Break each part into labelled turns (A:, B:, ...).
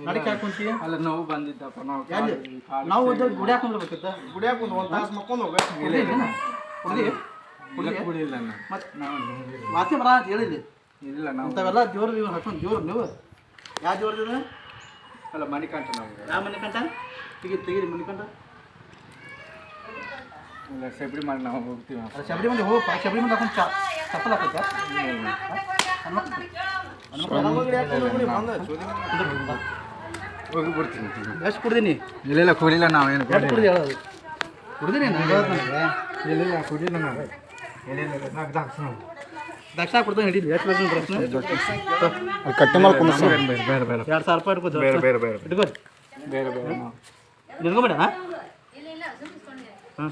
A: ನಡಿಕೆ ಹಾಕೊಂತಿ
B: ಅಲ್ಲ ನೋವು ಬಂದಿದ್ದಪ್ಪ
A: ನಾವು ಗುಡಿ ಹಾಕೊಂಡ್ಬೇಕಿತ್ತ
C: ಗುಡಿ ಹಾಕೊಂಡು ಒಂದು ತಾಸು ಮಕ್ಕೊಂಡು ಹೋಗ
B: ಕುಡಿಯಿಲ್ಲ
A: ಮತ್ತೆ ವಾಸಿ ಬರ ಅಂತ ಹೇಳಿದ್ವಿ
B: ಇಲ್ಲ ನಾವು
A: ಇಂಥವೆಲ್ಲ ಜೋರು ನೀವು ಹಾಕೊಂಡು ಜೋರು ನೀವು ಯಾವ ಜೋರ್ದಿನ
B: ಅಲ್ಲ ಮಣಿಕಂಠ ನಾವು
A: ಯಾವ ಮನೆ ಕಂಟ ತೆಗೀರಿ ಮನೆ ಕಂಟ
B: ಇಲ್ಲ ಶಬರಿ ಮಾಡಿ ನಾವು ಹೋಗ್ತೀವಿ
A: ಅದು ಶಬರಿ ಮಂದಿ ಹೋಗಿ ಶಬರಿ ಮಂದಿ ಹಾಕೊಂಡು ಚಪ್ಪಲ್ ಹಾಕೈತೆ
B: ಹೋಗಿ ಬಿಡ್ತೀನಿ
A: ಎಷ್ಟು ಕುಡ್ದೀನಿ
B: ಇಲ್ಲ ಕುಡಿಲ್ಲ ನಾವೇನು
A: ಎಷ್ಟು ಕುಡ್ದು ಹೇಳೋದು ಕುಡ್ದೀನಿ ನನಗೆ
B: ಇಲ್ಲ ಕುಡಿಲ್ಲ ನಾವು
A: ದಕ್ಷ ಕೊಡ್ತಾನೆ ಹಿಡಿದು ಎಷ್ಟು ಬೇಕು ಪ್ರಶ್ನೆ
C: ಕಟ್ಟಿ ಮಾಡಿ ಕುಣಿಸ್
B: ಬೇರೆ ಬೇರೆ ಬೇರೆ
A: 2,000 ರೂಪಾಯಿ ಇಟ್ಕೋ
B: ಬೇರೆ ಬೇರೆ ಬೇರೆ
A: ಇಟ್ಕೋ
B: ಬೇರೆ ಬೇರೆ
A: ನಿನ್ಕೋಬೇಡ ಹಾಂ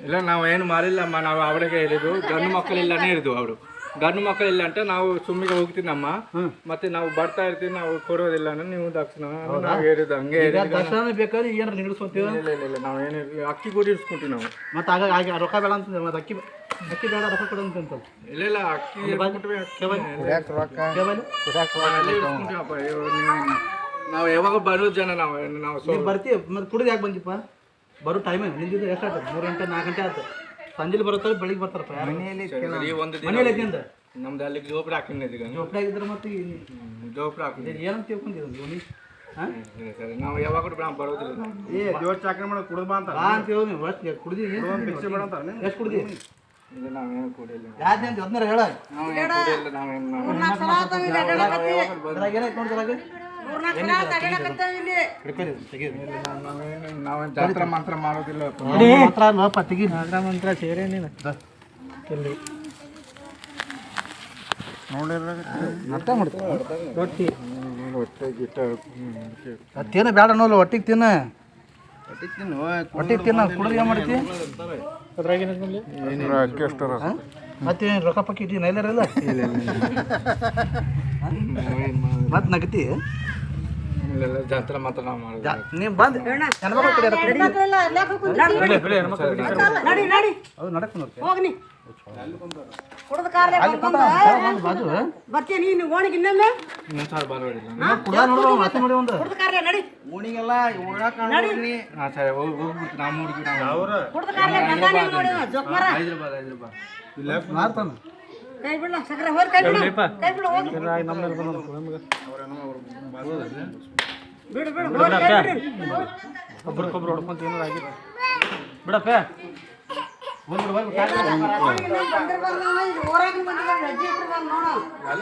B: ಇಲ್ಲ ನಾವು ಏನು ಮಾಡಿಲ್ಲಮ್ಮ ನಾವು ಅವರಿಗೆ ಹೇಳಿದ್ದು ಗಂಡು ಮಕ್ಕಳಿಲ್ಲನೇ ಹೇಳಿದ್ವು ಅವರು ಗಂಡು ಮಕ್ಕಳಿಲ್ಲ ಅಂತ ನಾವು ಸುಮ್ಮಿಗೆ ಹೋಗ್ತೀನಮ್ಮ ಮತ್ತೆ ನಾವು ಬರ್ತಾ ಇರ್ತೀವಿ ನಾವು ಕೊಡೋದಿಲ್ಲ ಅಂದ್ರೆ ನೀವು ದಕ್ಷಿಣ ನಾವು ಹೇಳಿದ್ದು ಹಂಗೆ
A: ದಕ್ಷಿಣ ಬೇಕಾದ್ರೆ ಏನಾರು ನಿಲ್ಲಿಸ್ಕೊಂತೀವಿ
B: ಇಲ್ಲ ಇಲ್ಲ ಇಲ್ಲ ನಾವೇನು ಅಕ್ಕಿ ಕೊಡಿ ಇಡ್ಸ್ಕೊಂತೀವಿ ನಾವು
A: ಮತ್ತೆ ಆಗ ಆಗ ರೊಕ್ಕ ಬೇಡ ಅಂತ ಮತ್ತೆ ಅಕ್ಕಿ ಬೇಡ ರೊಕ್ಕ ಕೊಡು ಅಂತ
B: ಇಲ್ಲ ಇಲ್ಲ ಅಕ್ಕಿ ನಾವು ಯಾವಾಗ ಬರೋದು ಜನ ನಾವು
A: ನೀವು ಬರ್ತೀವಿ ಮತ್ತೆ ಕುಡಿದು ಯಾಕೆ ಬಂದಿಪ್ಪ ಬರೋ ಟೈಮೇ ನಿಂದಿದ್ದು ಎಷ್ಟು ಆಯ್ತು 3 ಗಂಟೆ 4 ಗಂಟೆ ಆಯ್ತು ಸಂಜೆಲಿ ಬರುತ್ತಾರೆ ಬೆಳಿಗ್ಗೆ ಬರ್ತಾರಪ್ಪ ಮನೆಯಲ್ಲಿ ಐತಿ ಅಂತ
B: ನಮ್ದು ಅಲ್ಲಿ ಜೋಪಡಿ ಹಾಕಿದ್ದೀಗ
A: ಜೋಪಡಿ ಆಗಿದ್ರೆ ಮತ್ತೆ
B: ಜೋಪಡಿ ಹಾಕಿದ್ದೀವಿ
A: ಏನಂತ ತಿಳ್ಕೊಂಡಿದ್ದು ಧೋನಿ ಹಾಂ
B: ಸರಿ ನಾವು ಯಾವಾಗ ಬರೋದಿಲ್ಲ
C: ದೇವ್ರ ಚಾಕರಿ ಮಾಡೋದು ಕುಡಿದು ಬಾ ಅಂತ
A: ಬಾ ಅಂತ ಹೇಳಿ ನೀವು ಎಷ್ಟು ಕುಡ್ದೀನಿ
C: ಭಿಕ್ಷೆ ಬೇಡ ಅಂತ
A: ಎಷ್ಟು ಕುಡ್ದಿ
B: ಇಲ್ಲ ನಾವೇನು ಕುಡಿಯಿಲ್ಲ
A: ಯಾವ್ದು ಅಂತ ಅದನ್ನ ಹೇಳ
B: ನಾವೇನು ಕುಡಿಯಿಲ್ಲ ನಾವೇನು
A: ಏನಾಯ್ತು ನೋಡಿದ್ರಾಗ
B: ನಾವೇನು ಜಾತ್ರೆ ಮಾತ್ರ ಮಾಡೋದಿಲ್ಲ
A: ಮಾತ್ರ ಅಲ್ವಪ್ಪ ತೆಗಿ ಮಂತ್ರ ಸೇರೇ ನೀನು ಎಲ್ಲಿ ಅರ್ಥ ಮಾಡ್ತೀವಿ ರೊಟ್ಟಿ ತಿನ್ನ ಬೇಡ ಅನ್ನೋಲ್ಲ ಒಟ್ಟಿಗೆ ತಿನ್ನ ಒಟ್ಟಿಗೆ ತಿನ್ನ ಕುಡಿದು ಏನು ಮಾಡ್ತಿ ಅದ್ರಾಗ ಮತ್ತೆ ರೊಕ್ಕ ಪಕ್ಕಿ ಇದ್ದೀನ ಎಲ್ಲರಲ್ಲ ಮತ್ತೆ ನಗತಿ
B: ಜಾತ್ರೆ ಮಾತ್ರ ನಾವು ಮಾಡೋದು
A: ನೀವು ಬಂದು ಹೆಣ್ಮಕ್ಳು ಕಡೆ ಅದು ನಡಕ್ ಬಾಜು
D: ಬರ್ತೀನಿ ನೀನು ಓಣಿಗೆ ಇನ್ನೊಮ್ಮೆ
B: ಇನ್ನೊಂದ್ಸಾರಿ ಬರೋದಿಲ್ಲ
A: ಕುಡ ನೋಡುವ ಮಾತೆ ನೋಡಿ ಒಂದು
D: ಕುಡ್ದ ಕಾರ್ಲೆ ನಡಿ
C: ಓಣಿಗೆಲ್ಲ ಉಳ್ಳಾಕ
B: ಹಾಂ ಸರಿ ಹೋಗ್ಬಿಟ್ಟು ನಾವು ಮೂಡಿಗೆ
D: ಕುಡ್ದ ಕಾರ್ಲೆ ಬಂದಾನೆ ನೋಡಿ ಜೋಕ್ಮಾರ
B: ಹೈದ್ರಾಬಾದ್
A: ಮಾಡ್ತಾನ
D: ಕೈ ಬಿಡ ಸಕ್ಕರೆ ಹೋಗಿ ಕೈ ಬಿಡು ಕೈ ಬಿಡು ಹೋಗಿ ಬಿಡು ಬಿಡು ಹೋಗಿ ಕೈ ಬಿಡು
A: ಒಬ್ರಿಗೊಬ್ರು ಹೊಡ್ಕೊಂತ ಏನಾರು ಆಗಿದೆ ಬಿಡಪ್ಪ ಬಂದ್ಬಿಡು
D: ಬಂದಿರ್ಬಾರ್ದು ಊರಾಗ ಬಂದಿರ್ಬಾರ್ದು ಅಜ್ಜಿ ಇಟ್ಟಿರ್ಬಾರ್ದು ನೋಡು